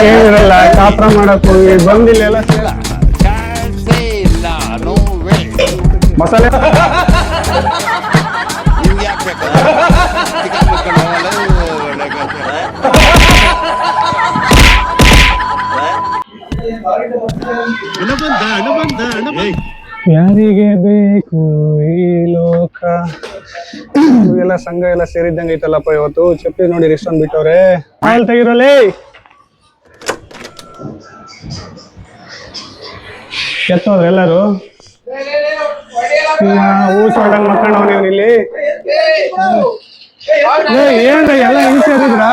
ಏನಿರಲ್ಲ ಕಾಪ್ರ ಮಾಡಕ್ ಹೋಗಿ ಬಂದಿಲ್ಲ ಮಸಾಲೆ ಯಾರಿಗೆ ಬೇಕು ಈ ಲೋಕ ಇವೆಲ್ಲ ಸಂಘ ಎಲ್ಲ ಸೇರಿದ್ದಂಗೆ ಐತಲ್ಲಪ್ಪ ಇವತ್ತು ಚಪ್ಪಲಿ ನೋಡಿ ಎಷ್ಟೊಂದು ಬಿಟ್ಟವ್ರೆ ಹಾಲ್ ತೆಗಿರೋಲಿ ಎತ್ತೋದ್ರ ಎಲ್ಲರೂ ಊಸ್ ಹೊಡಂಗ್ ಮಕ್ಕಂಡವ್ ನೀವು ಇಲ್ಲಿ ಏನ್ರಿ ಎಲ್ಲ ಹಿಂಗ್ ಸೇರಿದ್ರ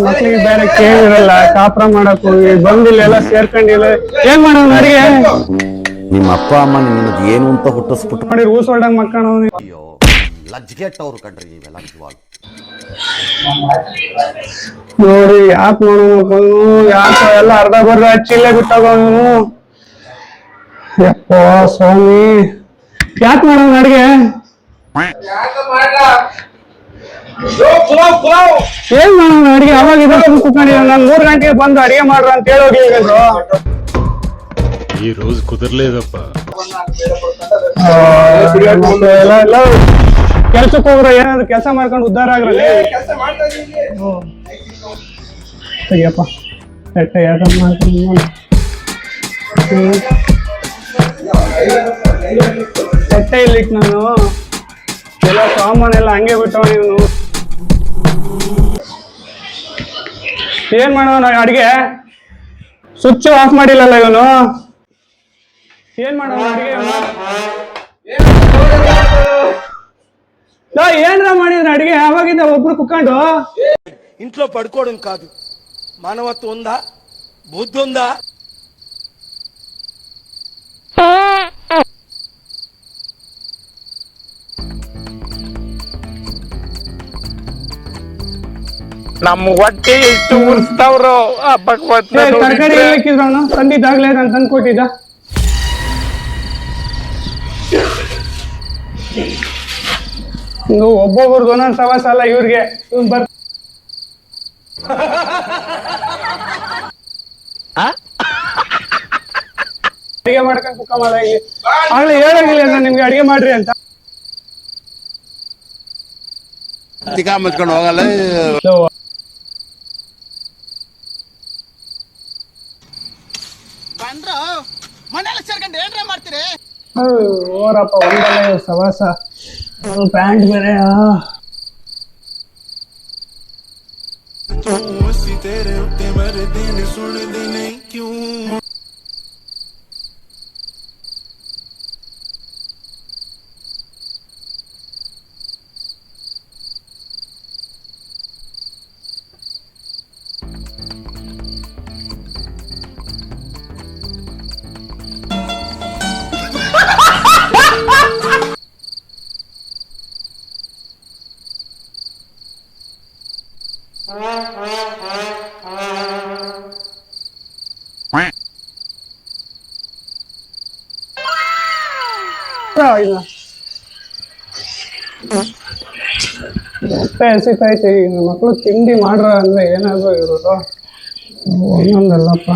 ಮಕ್ಳಿಗೆ ಬೇರೆ ಕೇಳಿರಲ್ಲ ಕಾಪ್ರ ಮಾಡಕ್ ಹೋಗಿ ಬಂದಿಲ್ಲ ಎಲ್ಲ ಸೇರ್ಕೊಂಡಿಲ್ಲ ಏನ್ ಮಾಡೋಣ ಅಡಿಗೆ ನಿಮ್ಮ ಅಪ್ಪ ಅಮ್ಮ ನಿನ್ನದು ಏನು ಅಂತ ಹುಟ್ಟಿಸ್ಬಿಟ್ಟು ಮಾಡಿ ಊಸ್ ಹೊಡಂಗ್ ಮಕ್ಕಂಡವ್ ಅಯ್ಯೋ ಲಜ್ಗೆಟ್ಟವ್ರು ಕಣ್ರಿ ನೀವೆಲ್ಲ ನಿಜವಾಗ್ಲು ನೋಡಿ ಯಾಕೆ ಮಾಡೋನು ಯಾಕೆ ಎಲ್ಲ ಅರ್ಧ ಬರ್ಧ ಹಚ್ಚಿಲ್ಲೇ ಬಿಟ್ಟೋಗವನು ಯಪ್ಪ ಸ್ವಾಮಿ ಯಾಕೆ ಮಾಡೋಣ ಅಡಿಗೆ ಏನ್ ಮಾಡೋಣ ಅಡಿಗೆ ಅವಾಗ ಕುತ್ಕೊಂಡಿದ್ದ ನಾನು 3 ಗಂಟೆಗೆ ಬಂದು ಅಡಿಗೆ ಮಾಡ್ರ ಅಂತ ಹೇಳೋಗಿ ಈ ರೋಜ್ ಕುದುರ್ಲೇದಪ್ಪ ಎಲ್ಲ ಕೆಲ್ಸಕ್ಕೆ ಹೋಗ್ರ ಏನಾದ್ರು ಕೆಲಸ ಮಾಡ್ಕೊಂಡು ಉದ್ಧಾರ ಆಗ್ರಲ್ಲಿ ಸರಿಯಪ್ಪ ಎಟ್ಟ ಯಾಕಂತ ಮಾಡ್ಕೊಂಡು ಎಟ್ಟೆ ಇಲ್ಲಿಕ್ ನಾನು ಎಲ್ಲ ಸಾಮಾನೆಲ್ಲ ಹಂಗೆ ಬಿಟ್ಟವ ಇವನು ಏನ್ ಮಾಡೋಣ ಅಡಿಗೆ ಸ್ವಿಚ್ ಆಫ್ ಮಾಡಿಲ್ಲಲ್ಲ ಇವನು ಏನ್ ಮಾಡೋಣ ಅಡಿಗೆ ಏನ್ರ ಮಾಡಿದ್ರ ಅಡಿಗೆ ಆವಾಗಿಂದ ಒಬ್ರು ಕುತ್ಕೊಂಡು ఇంట్లో పడుకోవడం కాదు మానవత్వం ఉందా బుద్ధి ఉందా ನಮ್ಮ ಹೊಟ್ಟೆ ಎಷ್ಟು ಉರ್ಸ್ತಾವ್ರೋ ತರಕಾರಿ ಹಾಕಿದ್ರವನು ತಂದಿದ್ದಾಗ್ಲೇ ನಾನು ತಂದು ಕೊಟ್ಟಿದ್ದ ಒಬ್ಬೊಬ್ರದ್ದು ಒಂದೊಂದ್ ಸವಾಸ ಅಲ್ಲ ಇವ್ರಿಗೆ ಇವ್ನ್ ಅಡಿಗೆ ಮಾಡ್ಕೊಂಡ್ ಕುಕ್ಕ ಮಾಡ ಆಗ್ಲೇ ಹೇಳಂಗಿಲ್ಲ ನಾನು ನಿಮ್ಗೆ ಅಡಿಗೆ ಮಾಡ್ರಿ ಅಂತ ಮುಚ್ಕೊಂಡು ಹೋಗಲ್ಲ ಓರಪ್ಪ ಒಂದಲ್ಲ ಸವಾಸ ಪ್ಯಾಂಟ್ ಬೇರೆ ಹೊಟ್ಟೆ ಹಸಿತೈತಿ ಈಗ ಮಕ್ಕಳು ತಿಂಡಿ ಮಾಡ್ರ ಅಂದ್ರೆ ಏನಾದ್ರು ಇರೋದು ಒಂದೊಂದಲ್ಲಪ್ಪ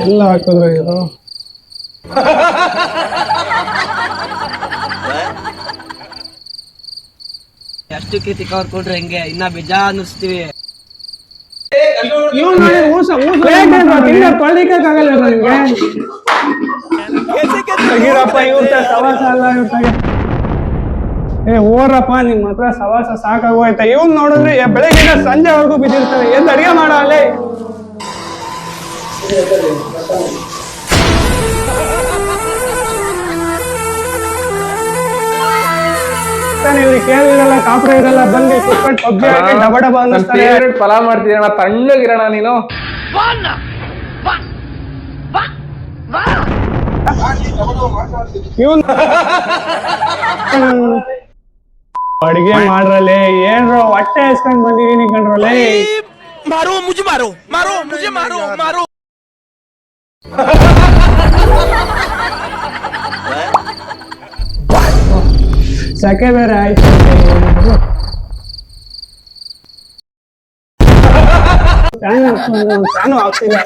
ಎಲ್ಲ ಹಾಕಿದ್ರು ಇವರು ಅಷ್ಟಕ್ಕೆ ತಿಕ್ಕವ್ರು ಕೊಡ್ರಿ ಹೆಂಗೆ ಇನ್ನ ಬೇಜಾ ಅನ್ನಿಸ್ತೀವಿ ತೊಳಿಕಾಗಲ್ಲ ನಿಮ್ಗೆ ತೆಗೀರಪ್ಪ ಇವ್ರ ಸವಾಸ ಅಲ್ಲ ಇವ್ರ ಓರಪ್ಪ ನಿಮ್ ಹತ್ರ ಸವಾಸ ಸಾಕಾಗೋಯ್ತಾ ಇವ್ನ್ ನೋಡಿದ್ರೆ ಬೆಳಗ್ಗೆ ಸಂಜೆವರೆಗೂ ಬಿದ್ದಿರ್ತಾರೆ ಎದ್ದು ಅಡಿಗೆ ಮಾಡೋ ಅಲ್ಲೇ ಇವ್ರಿಗೆ ಕೇಳಿರಲ್ಲ ಕಾಪ್ರ ಇರಲ್ಲ ಬಂದು ಕುತ್ಕೊಂಡು ಪಬ್ಜಿ ಆಗಿ ಡಬ ಡಬ ಅನ್ನಿಸ್ತಾರೆ ಪಲಾವ್ ಮಾಡ್ತಿದ್ದೀರಣ ತಣ್ಣಗಿರೋಣ ನೀನು ಇವನ್ ಅಡಿಗೆ ಮಾಡ್ರಲ್ಲೇ ಏನ್ರೋ ಹೊಟ್ಟೆ ಹಸ್ಕೊಂಡ್ ಬಂದಿದೀನಿ ಕಣ್ರಲ್ಲೇ मारो मुझे मारो मारो मुझे मारो मारो ಸೆಕೆ ಬೇರೆ ಆಯ್ತು ಫ್ಯಾನು ಆಗ್ತಿಲ್ಲ.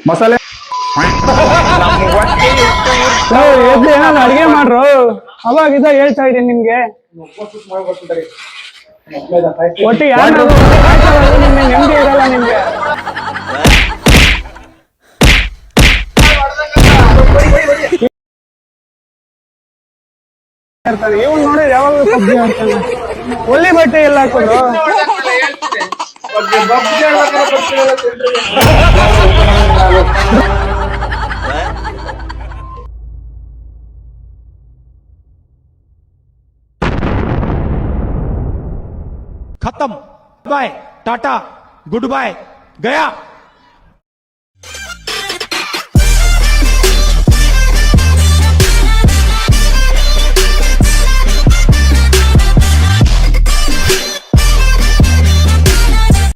ಮಸಾಲೆ ನಮ್ಮ ಹೊಟ್ಟೆ ಎಷ್ಟು ಉರ್ಸ್ತಾವ್ರೋ. ಎದ್ದು ಏನಾದ್ರು ಅಡಿಗೆ ಮಾಡ್ರು. ಅವಾಗಿದ್ದ ಹೇಳ್ತಾ ಇದ್ದೀನಿ ನಿಮ್ಗೆ. ಒಟ್ಟಿಗೆ ಯಾರು ನಿಮ್ಗೆ ನೆಮ್ಮದಿ ಇರಲ್ಲ ನಿಮ್ಗೆ. ಇವನ್ ನೋಡಿ ಯಾವಾಗ ಪಬ್ಜಿ ಆಡ್ತಾನೆ. ಒಳ್ಳೆ ಬಟ್ಟೆ ಎಲ್ಲ ಹಾಕೋದು. खत्म बाय टाटा गुड बाय गया